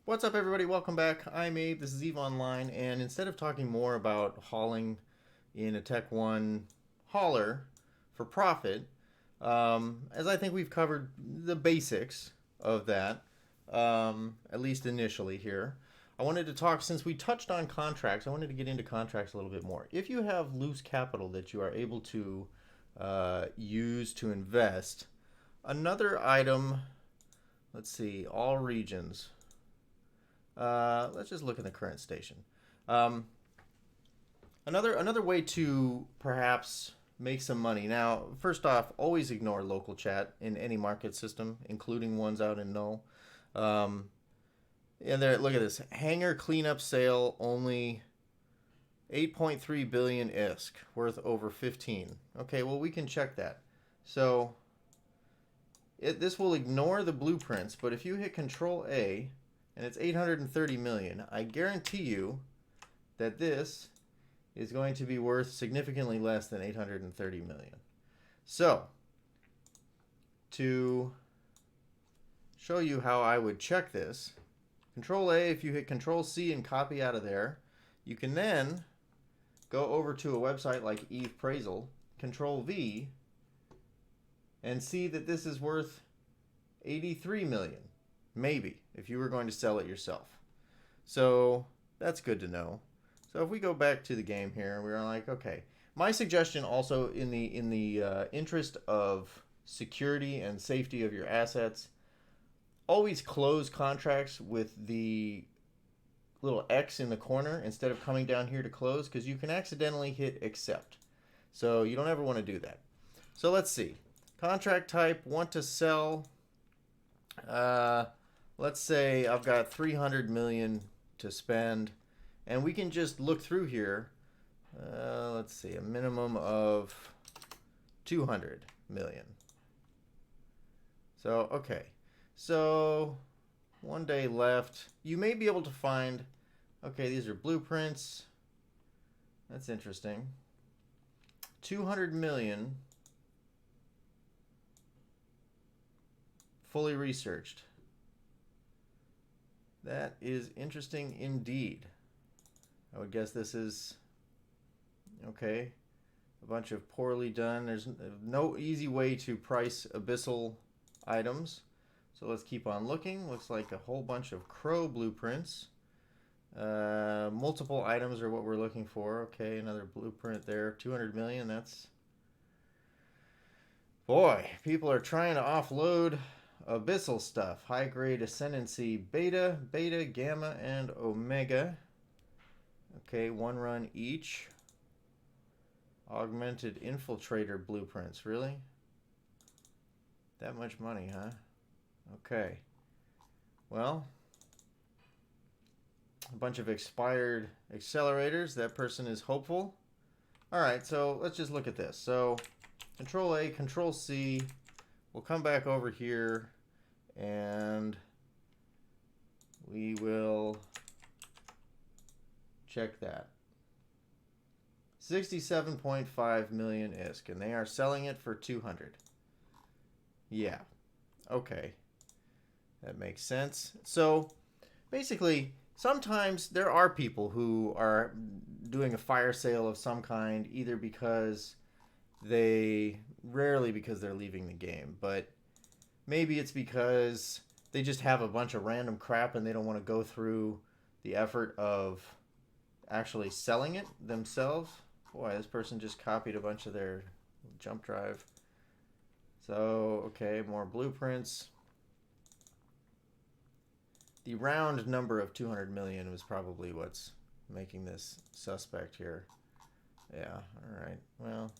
What's up, everybody? Welcome back. I'm Abe. This is EVE Online, and instead of talking more about hauling in a Tech 1 hauler for profit, as I think we've covered the basics of that, at least initially here, I wanted to talk, since we touched on contracts, I wanted to get into contracts a little bit more. If you have loose capital that you are able to use to invest, another item, let's see, all regions. Let's just look at the current station. Um, another way to perhaps make some money. Now, first off, always ignore local chat in any market system, including ones out in null. And there, look at this hangar cleanup sale, only 8.3 billion ISK, worth over 15. Okay, well we can check that. So this will ignore the blueprints, but if you hit Control A, and it's 830 million, I guarantee you that this is going to be worth significantly less than 830 million. So, to show you how I would check this, Control A, if you hit Control C and copy out of there, you can then go over to a website like EVE Appraisal, Control V, and see that this is worth 83 million. Maybe, if you were going to sell it yourself. So that's good to know. So if we go back to the game here, we're like, okay. My suggestion also, in the interest of security and safety of your assets, always close contracts with the little X in the corner instead of coming down here to close, because you can accidentally hit accept. So you don't ever want to do that. So let's see. Contract type, want to sell. Let's say I've got 300 million to spend, and we can just look through here. Let's see, a minimum of 200 million. So, okay. So, 1 day left. You may be able to find, okay, these are blueprints. That's interesting. 200 million fully researched. That is interesting indeed. I would guess this is, okay, a bunch of poorly done. There's no easy way to price abyssal items. So let's keep on looking. Looks like a whole bunch of crow blueprints. Multiple items are what we're looking for. Okay, another blueprint there. 200 million, that's... Boy, people are trying to offload abyssal stuff. High grade ascendancy beta, gamma, and omega. Okay, 1 run each. Augmented infiltrator blueprints. Really? That much money, huh? Okay. Well, a bunch of expired accelerators. That person is hopeful. Alright, so let's just look at this. So, Control A, Control C. We'll come back over here and we will check that. 67.5 million ISK, and they are selling it for 200. Yeah, okay. That makes sense. So basically, sometimes there are people who are doing a fire sale of some kind, either because rarely because they're leaving the game, but maybe it's because they just have a bunch of random crap and they don't want to go through the effort of actually selling it themselves. Boy, this person just copied a bunch of their jump drive. So, okay, more blueprints. The round number of 200 million was probably what's making this suspect here. Yeah, all right. Well,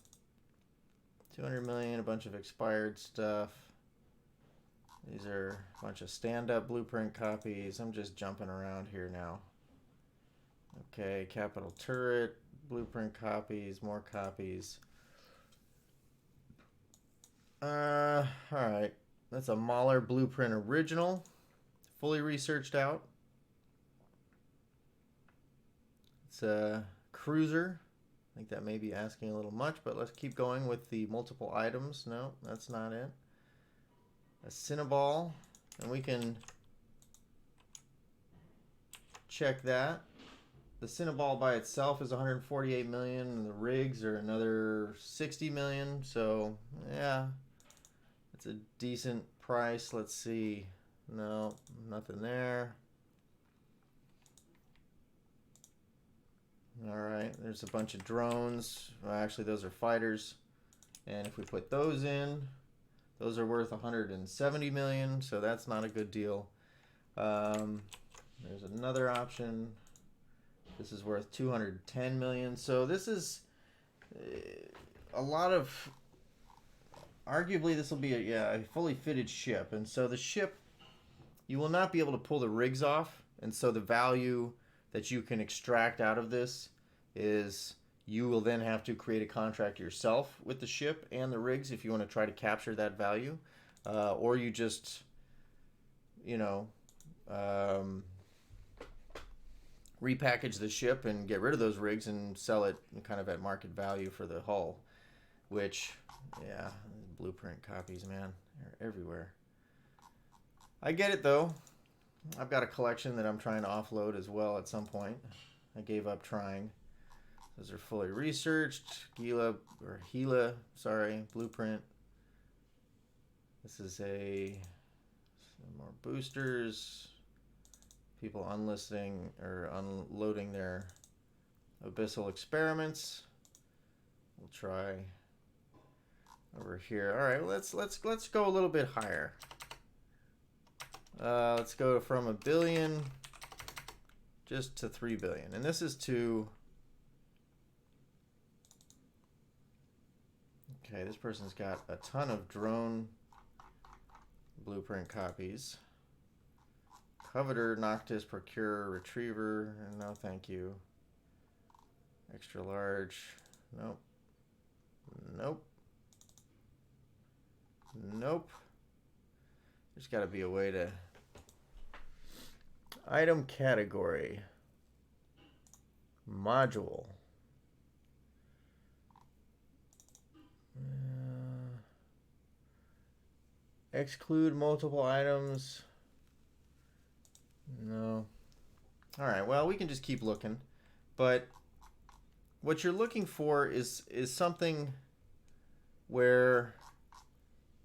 200 million, a bunch of expired stuff. These are a bunch of stand-up blueprint copies. I'm just jumping around here now. Okay, capital turret, blueprint copies, more copies. Alright. That's a Mahler blueprint original. Fully researched out. It's a cruiser. I think that may be asking a little much, but let's keep going with the multiple items. No, that's not it. A Cinnaball, and we can check that. The Cinnaball by itself is 148 million, and the rigs are another 60 million. So yeah, it's a decent price. Let's see. No, nothing there. All right, there's a bunch of drones. Well, actually, those are fighters. And if we put those in, those are worth 170 million. So that's not a good deal. There's another option. This is worth 210 million. So this is a lot of. Arguably, this will be a fully fitted ship, and so the ship, you will not be able to pull the rigs off, and so the value that you can extract out of this is you will then have to create a contract yourself with the ship and the rigs if you want to try to capture that value, or you just, repackage the ship and get rid of those rigs and sell it kind of at market value for the hull, which, yeah, blueprint copies, man, they're everywhere. I get it though. I've got a collection that I'm trying to offload as well at some point. I gave up trying. Those are fully researched. Gila blueprint. This is some more boosters. People unlisting or unloading their abyssal experiments. We'll try over here. All right, let's go a little bit higher. Let's go from 1 billion just to 3 billion, and this is to. Okay, this person's got a ton of drone blueprint copies. Coveter, Noctis, Procure, Retriever. No, thank you. Extra large. Nope. Nope. Nope. There's got to be a way to. Item category. Module. Exclude multiple items. No. All right, well, we can just keep looking. But what you're looking for is something where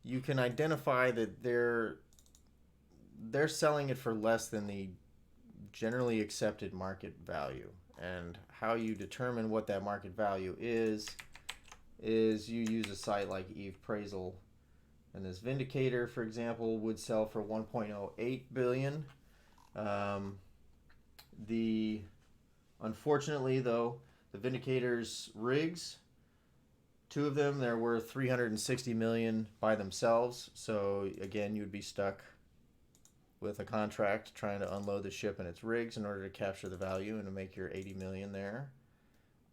you can identify that they're selling it for less than the generally accepted market value. And how you determine what that market value is you use a site like Appraisal. And this Vindicator, for example, would sell for 1.08 billion. Unfortunately, though, the Vindicator's rigs, 2 of them, they're worth 360 million by themselves. So again, you'd be stuck with a contract trying to unload the ship and its rigs in order to capture the value and to make your 80 million there.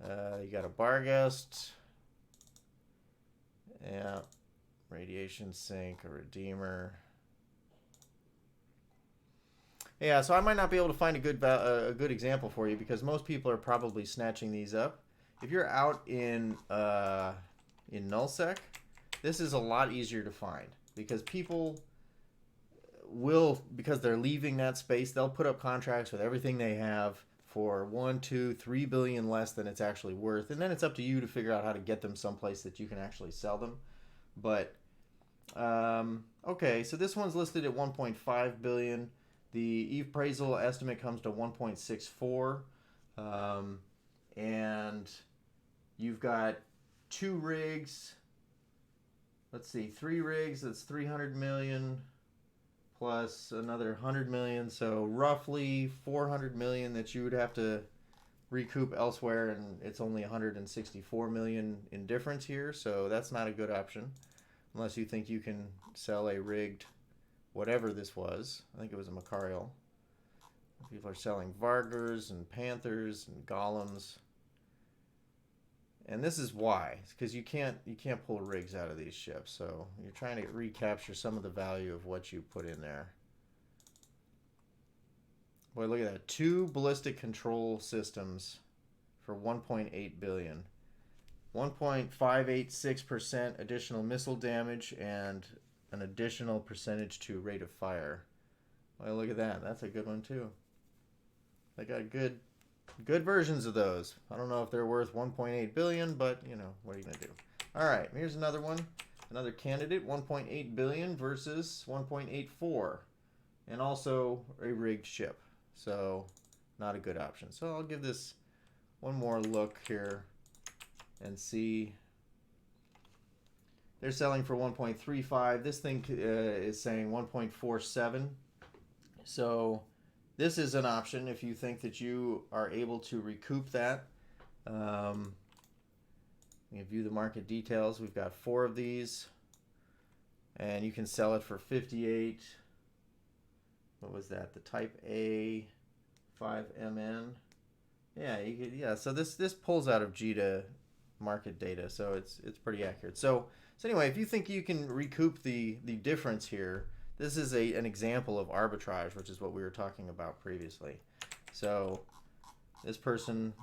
You got a Barghest. Yeah. Radiation Sink, a Redeemer. Yeah, so I might not be able to find a good example for you because most people are probably snatching these up. If you're out in nullsec, this is a lot easier to find because people will, because they're leaving that space, they'll put up contracts with everything they have for 1, 2, 3 billion less than it's actually worth, and then it's up to you to figure out how to get them someplace that you can actually sell them. But okay, so this one's listed at 1.5 billion. The appraisal estimate comes to 1.64, and you've got 2 rigs. Let's see, 3 rigs. That's 300 million plus another 100 million. So roughly 400 million that you would have to recoup elsewhere, and it's only 164 million in difference here. So that's not a good option. Unless you think you can sell a rigged whatever this was. I think it was a Macarial. People are selling Vargers and Panthers and Golems. And this is why. It's because you can't pull rigs out of these ships. So you're trying to recapture some of the value of what you put in there. Boy, look at that. 2 ballistic control systems for 1.8 billion. 1.586% additional missile damage and an additional percentage to rate of fire. Well, look at that. That's a good one too. They got good versions of those. I don't know if they're worth 1.8 billion, but you know, what are you gonna do? All right, here's another one, another candidate, 1.8 billion versus 1.84, and also a rigged ship. So not a good option. So I'll give this one more look here and see. They're selling for 1.35. This thing is saying 1.47. So this is an option if you think that you are able to recoup that. You view the market details. We've got 4 of these, and you can sell it for 58. What was that? The Type A 5MN. Yeah, you could, yeah. So this pulls out of GDA market data, so it's pretty accurate. So anyway, if you think you can recoup the difference here, this is an example of arbitrage, which is what we were talking about previously. So this person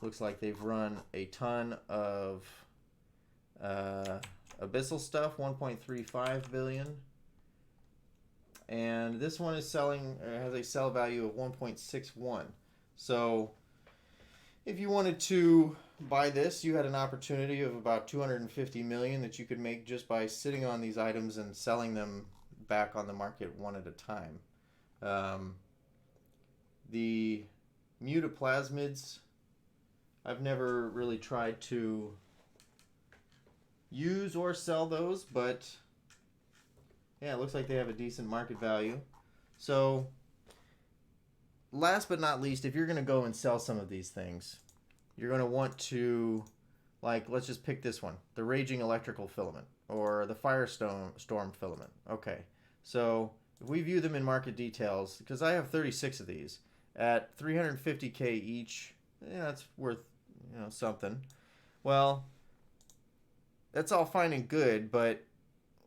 looks like they've run a ton of abyssal stuff, 1.35 billion. And this one is selling, has a sell value of 1.61. So if you wanted to buy this, you had an opportunity of about 250 million that you could make just by sitting on these items and selling them back on the market one at a time. The mutaplasmids, I've never really tried to use or sell those, but yeah, it looks like they have a decent market value. So last but not least, if you're going to go and sell some of these things, you're going to want to, like, let's just pick this one, the Raging Electrical Filament or the Firestorm Filament. Okay, so if we view them in market details, because I have 36 of these at 350K each, yeah, that's worth, you know, something. Well, that's all fine and good, but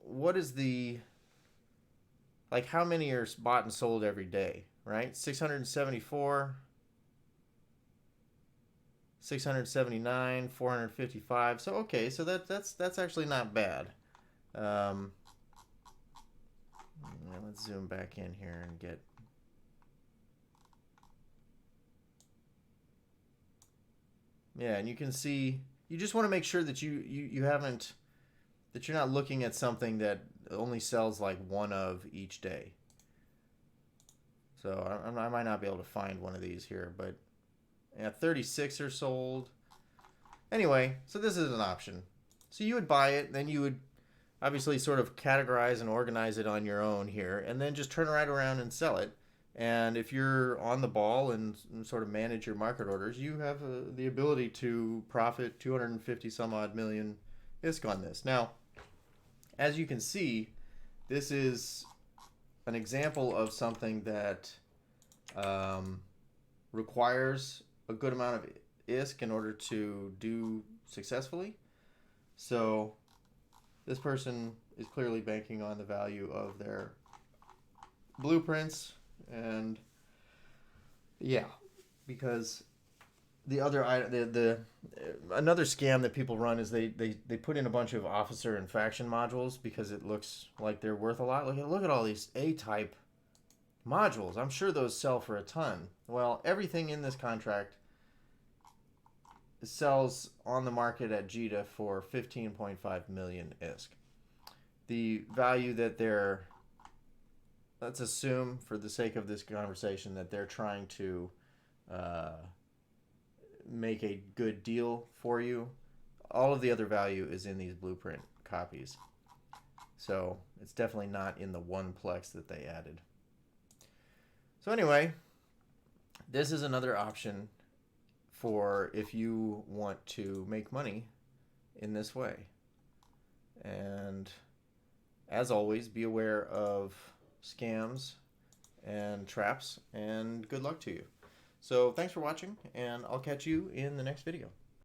what is the, like, how many are bought and sold every day, right? 674, 679, 455. So okay, so that's actually not bad. Let's zoom back in here and get. Yeah, and you can see, you just want to make sure that you haven't, that you're not looking at something that only sells like one of each day. So I might not be able to find one of these here, but yeah, 36 are sold. Anyway, so this is an option. So you would buy it, then you would obviously sort of categorize and organize it on your own here, and then just turn right around and sell it. And if you're on the ball and sort of manage your market orders, you have the ability to profit 250 some odd million ISK on this. Now, as you can see, this is an example of something that requires a good amount of ISK in order to do successfully. So this person is clearly banking on the value of their blueprints, and yeah, because the other another scam that people run is they put in a bunch of officer and faction modules because it looks like they're worth a lot. Look at all these A-type modules. I'm sure those sell for a ton. Well, everything in this contract sells on the market at GDA for 15.5 million ISK. The value that they're, let's assume for the sake of this conversation that they're trying to make a good deal for you, all of the other value is in these blueprint copies. So it's definitely not in the one plex that they added. So anyway, this is another option for if you want to make money in this way. And as always, be aware of scams and traps, and good luck to you. So thanks for watching, and I'll catch you in the next video.